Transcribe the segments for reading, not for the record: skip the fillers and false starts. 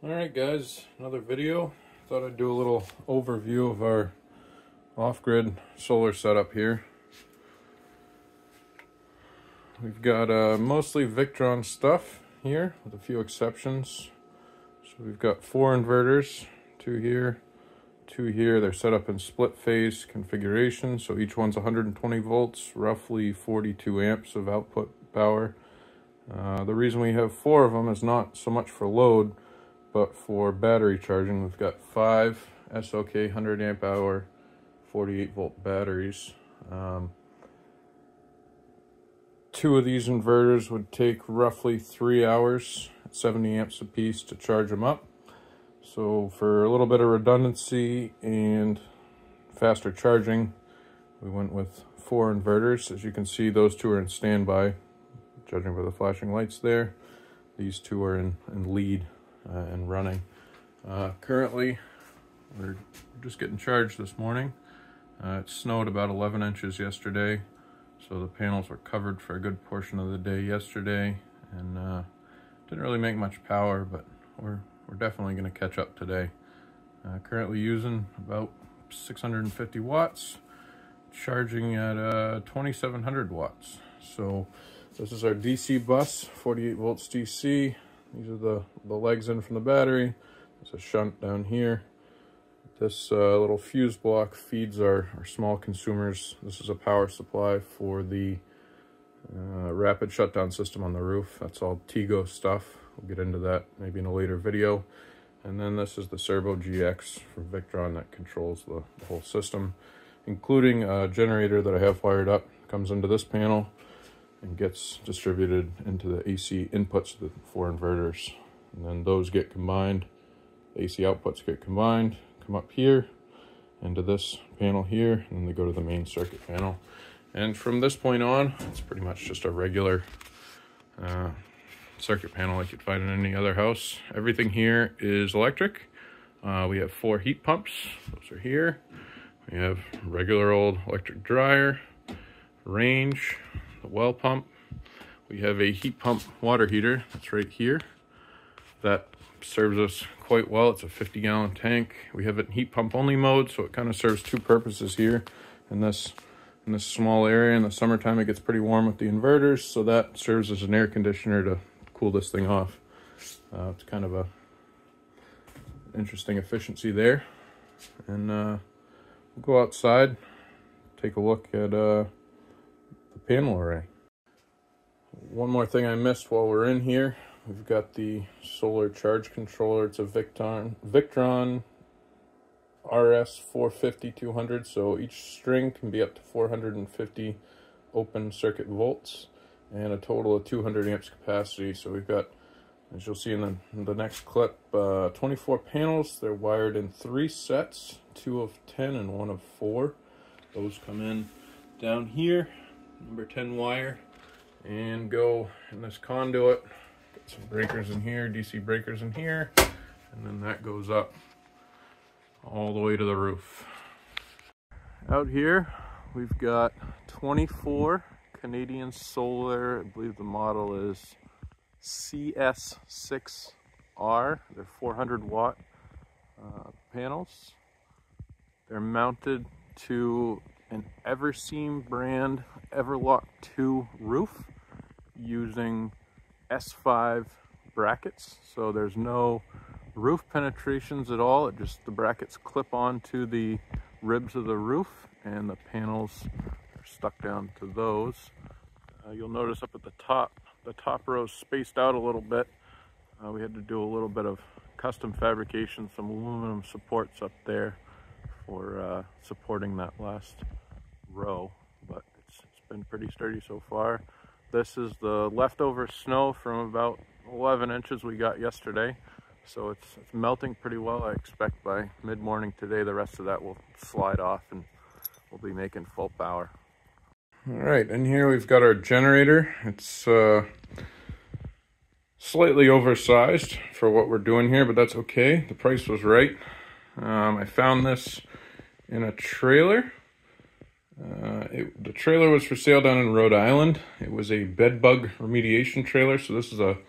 Alright guys, another video. Thought I'd do a little overview of our off-grid solar setup here. We've got mostly Victron stuff here, with a few exceptions. So we've got 4 inverters, 2 here, 2 here. They're set up in split phase configuration, so each one's 120 volts, roughly 42 amps of output power. The reason we have 4 of them is not so much for load, but for battery charging. We've got 5 SOK 100 amp hour 48 volt batteries. 2 of these inverters would take roughly 3 hours at 70 amps a piece to charge them up. So for a little bit of redundancy and faster charging, we went with 4 inverters. As you can see, those 2 are in standby, judging by the flashing lights there. These 2 are in lead and running. Currently, we're just getting charged this morning. It snowed about 11 inches yesterday, so the panels were covered for a good portion of the day yesterday, and didn't really make much power, but we're definitely going to catch up today. Currently using about 650 watts, charging at 2700 watts. So this is our DC bus, 48 volts DC. These are the legs in from the battery. There's a shunt down here. This little fuse block feeds our small consumers. This is a power supply for the rapid shutdown system on the roof. That's all Tego stuff. We'll get into that maybe in a later video. And then this is the Servo GX from Victron that controls the whole system, including a generator that I have wired up. Comes into this panel and gets distributed into the AC inputs of the 4 inverters. And then those get combined, the AC outputs get combined, come up here into this panel here, and then they go to the main circuit panel. And from this point on, it's pretty much just a regular circuit panel like you'd find in any other house. Everything here is electric. We have 4 heat pumps. Those are here. We have regular old electric dryer, range, the well pump. We have a heat pump water heater that's right here. That serves us quite well. It's a 50-gallon tank. We have it in heat pump only mode, so it kind of serves 2 purposes here. In this small area in the summertime, it gets pretty warm with the inverters, so that serves as an air conditioner to cool this thing off. It's kind of a interesting efficiency there. And we'll go outside, take a look at the panel array. One more thing I missed while we're in here, we've got the solar charge controller. It's a Victron RS 450-200, so each string can be up to 450 open circuit volts and a total of 200 amps capacity. So we've got, as you'll see in the next clip, 24 panels. They're wired in 3 sets, 2 of 10 and 1 of 4. Those come in down here, number 10 wire, and go in this conduit. Got some breakers in here, DC breakers in here, and then that goes up all the way to the roof. Out here we've got 24 Canadian Solar, I believe the model is CS6R. They're 400 watt panels. They're mounted to an Everseam brand Everlock 2 roof using S5 brackets, so there's no roof penetrations at all. It just, the brackets clip onto the ribs of the roof and the panels are stuck down to those. You'll notice up at the top row's spaced out a little bit. We had to do a little bit of custom fabrication, some aluminum supports up there for supporting that last row, but it's been pretty sturdy so far. This is the leftover snow from about 11 inches we got yesterday, so it's melting pretty well. I expect by mid-morning today the rest of that will slide off and we'll be making full power. All right, in here we've got our generator. It's slightly oversized for what we're doing here, but that's okay. The price was right. I found this in a trailer. The trailer was for sale down in Rhode Island. It was a bed bug remediation trailer, so this is a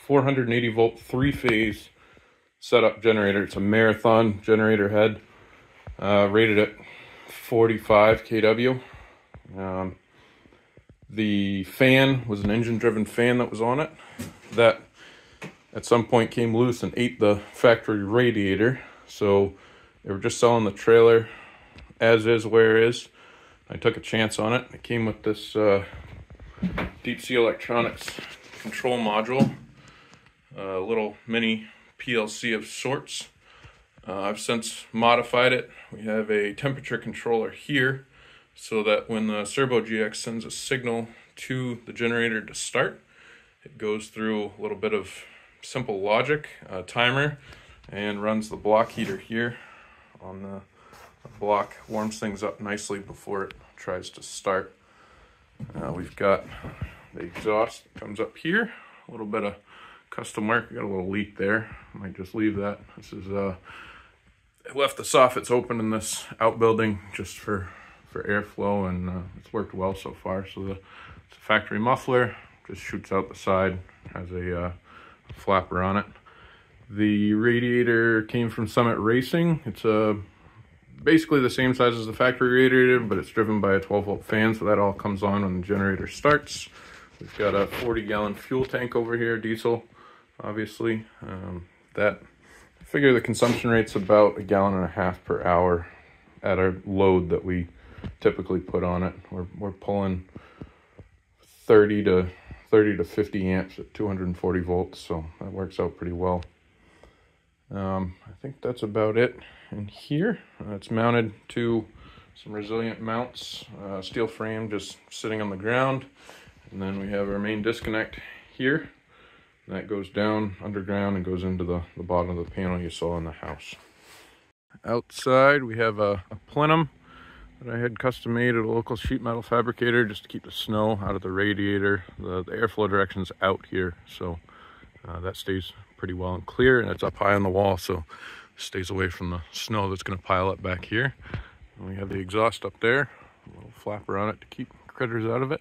480 volt 3-phase setup generator. It's a Marathon generator head, rated at 45 kW. The fan was an engine-driven fan that was on it that at some point came loose and ate the factory radiator. So they were just selling the trailer as is, where is. I took a chance on it. It came with this Deep Sea Electronics control module, a little mini PLC of sorts. I've since modified it. We have a temperature controller here so that when the Servo GX sends a signal to the generator to start, it goes through a little bit of simple logic, a timer, and runs the block heater here on the block, warms things up nicely before it tries to start. We've got the exhaust that comes up here, a little bit of custom work. We got a little leak there. I might just leave that. This is I left the soffits open in this outbuilding just for airflow, and it's worked well so far. So it's a factory muffler, just shoots out the side, has a flapper on it. The radiator came from Summit Racing. It's basically the same size as the factory radiator, but it's driven by a 12-volt fan, so that all comes on when the generator starts. We've got a 40-gallon fuel tank over here, diesel, obviously. I figure the consumption rate's about 1.5 gallons per hour at our load that we typically put on it. We're pulling 30 to 50 amps at 240 volts, so that works out pretty well. I think that's about it in here. It's mounted to some resilient mounts, steel frame just sitting on the ground, and then we have our main disconnect here. That goes down underground and goes into the bottom of the panel you saw in the house. Outside we have a plenum that I had custom made at a local sheet metal fabricator just to keep the snow out of the radiator. The airflow direction's out here, so that stays pretty well and clear, and it's up high on the wall, so it stays away from the snow that's going to pile up back here. And we have the exhaust up there, a little flapper on it to keep critters out of it.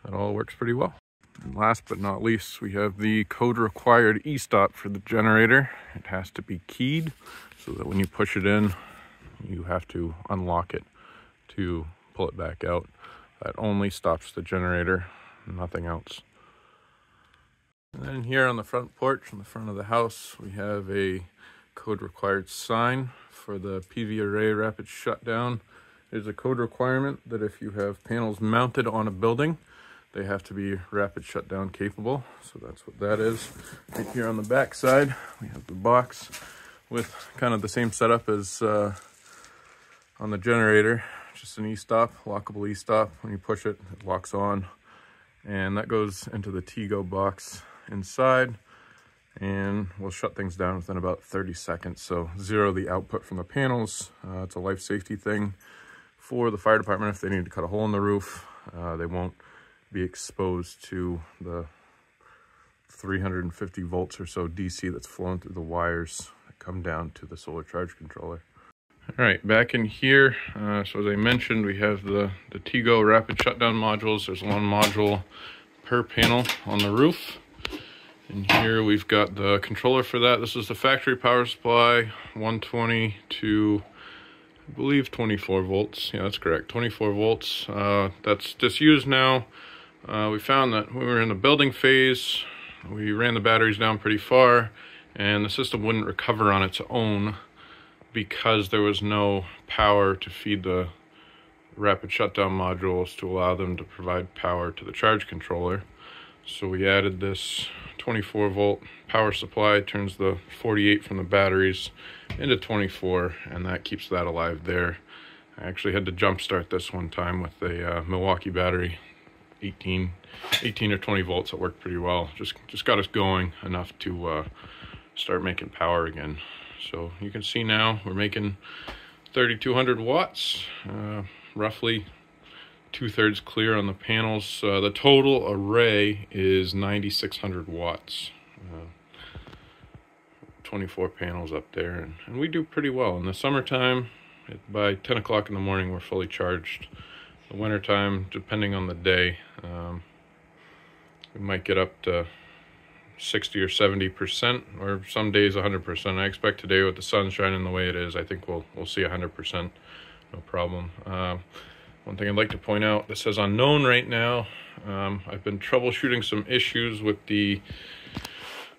That all works pretty well. And last but not least, we have the code required e-stop for the generator. It has to be keyed so that when you push it in, you have to unlock it to pull it back out. That only stops the generator, nothing else. And then here on the front porch, on the front of the house, we have a code required sign for the PV array rapid shutdown. There's a code requirement that if you have panels mounted on a building, they have to be rapid shutdown capable. So that's what that is. Right here on the back side, we have the box with kind of the same setup as on the generator, just an e-stop, lockable e-stop. When you push it, it locks on, and that goes into the T-Go box inside, and we'll shut things down within about 30 seconds. So zero the output from the panels. It's a life safety thing for the fire department. If they need to cut a hole in the roof, they won't be exposed to the 350 volts or so DC that's flowing through the wires that come down to the solar charge controller. All right, back in here, so as I mentioned, we have the T-Go rapid shutdown modules. There's one module per panel on the roof. And here we've got the controller for that. This is the factory power supply, 120 to, I believe, 24 volts. Yeah, that's correct, 24 volts. That's disused now. We found that when we were in the building phase, we ran the batteries down pretty far, and the system wouldn't recover on its own because there was no power to feed the rapid shutdown modules to allow them to provide power to the charge controller. So we added this 24 volt power supply, turns the 48 from the batteries into 24, and that keeps that alive there. I actually had to jump start this one time with a Milwaukee battery, 18 or 20 volts. It worked pretty well. Just got us going enough to start making power again. So you can see now we're making 3,200 watts, roughly 2/3 clear on the panels. The total array is 9,600 watts. 24 panels up there, and we do pretty well. In the summertime, by 10 o'clock in the morning, we're fully charged. The wintertime, depending on the day, we might get up to 60 or 70%, or some days 100%. I expect today, with the sun shining the way it is, I think we'll see 100%, no problem. One thing I'd like to point out, this says unknown right now. I've been troubleshooting some issues with the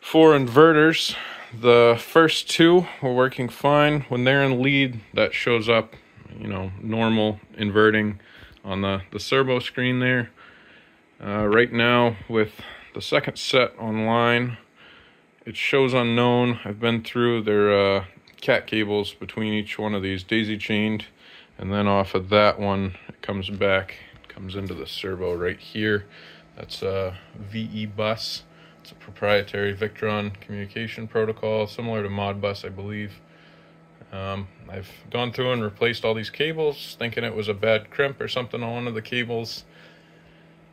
4 inverters. The first 2 were working fine. When they're in lead, that shows up, you know, normal inverting on the servo screen there. Right now, with the second set online, it shows unknown. I've been through their cat cables between each one of these, daisy chained, and then off of that one, it comes back, comes into the servo right here. That's a VE bus. It's a proprietary Victron communication protocol, similar to Modbus, I believe. I've gone through and replaced all these cables, thinking it was a bad crimp or something on one of the cables.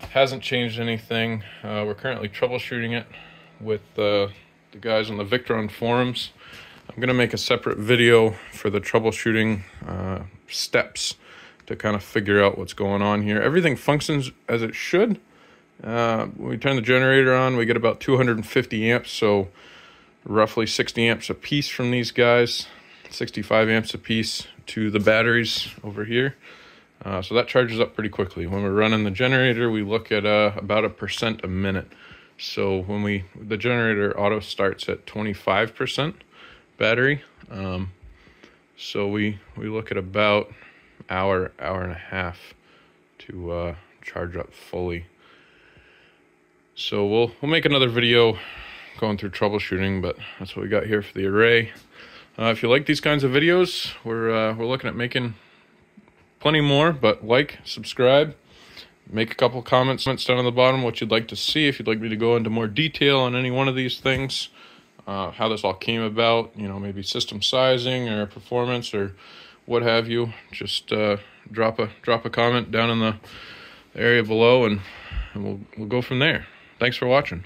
Hasn't changed anything. We're currently troubleshooting it with the guys on the Victron forums. I'm going to make a separate video for the troubleshooting steps to kind of figure out what's going on here. Everything functions as it should. When we turn the generator on, we get about 250 amps, so roughly 60 amps a piece from these guys, 65 amps a piece to the batteries over here. So that charges up pretty quickly. When we're running the generator, we look at about 1% a minute. So when the generator auto starts at 25% battery, so we look at about hour and a half to charge up fully. So we'll make another video going through troubleshooting, but that's what we got here for the array. If you like these kinds of videos, we're looking at making plenty more, but like, subscribe, make a couple comments down on the bottom what you'd like to see, if you'd like me to go into more detail on any one of these things, how this all came about, you know, maybe system sizing or performance or what have you. Just drop a comment down in the area below, and we'll go from there. Thanks for watching.